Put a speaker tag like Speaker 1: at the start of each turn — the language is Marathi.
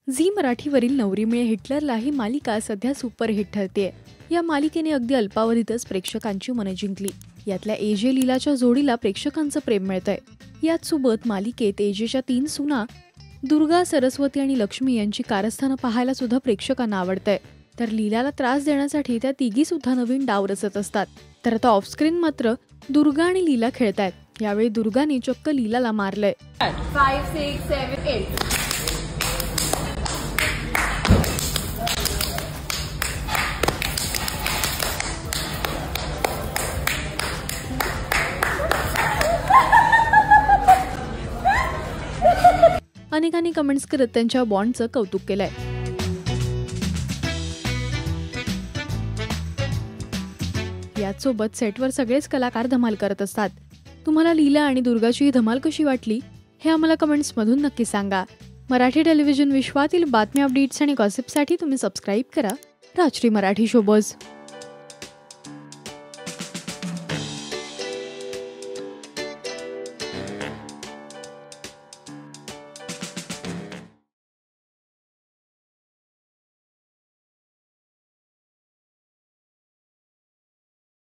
Speaker 1: झी मराठीवरील नवरी मिळे हिटलरला ही मालिका सध्या सुपरहिट ठरतेय। या मालिकेने अगदी अल्पावधीतच प्रेक्षकांची मने जिंकली। यातल्या एजे लीलाच्या जोडीला प्रेक्षकांचं प्रेम मिळतंय। याच सोबत मालिकेत एजेच्या 3 सुना दुर्गा, सरस्वती आणि लक्ष्मी यांची कारस्थानं पाहायला सुद्धा प्रेक्षकांना आवडतंय। तर लीलाला त्रास देण्यासाठी त्या तिघी सुद्धा नवीन डाव रचत असतात। तर आता ऑफस्क्रीन मात्र दुर्गा आणि लीला खेळतायत। यावेळी दुर्गाने चक्क लीलाला मारलंय।
Speaker 2: 5 6 7 8
Speaker 1: अनेकांनी कमेंट्स करत त्यांच्या बॉन्डचं कौतुक केलंय। याचसोबत सेटवर सगळेच कलाकार धमाल करत असतात। तुम्हाला लीला आणि दुर्गाची धमाल कशी वाटली हे आम्हाला कमेंट्समधून नक्की सांगा। मराठी टेलिव्हिजन विश्वातील बातम्या, अपडेट्स आणि गॉसिपसाठी तुम्ही सबस्क्राईब करा राजश्री मराठी शोबज।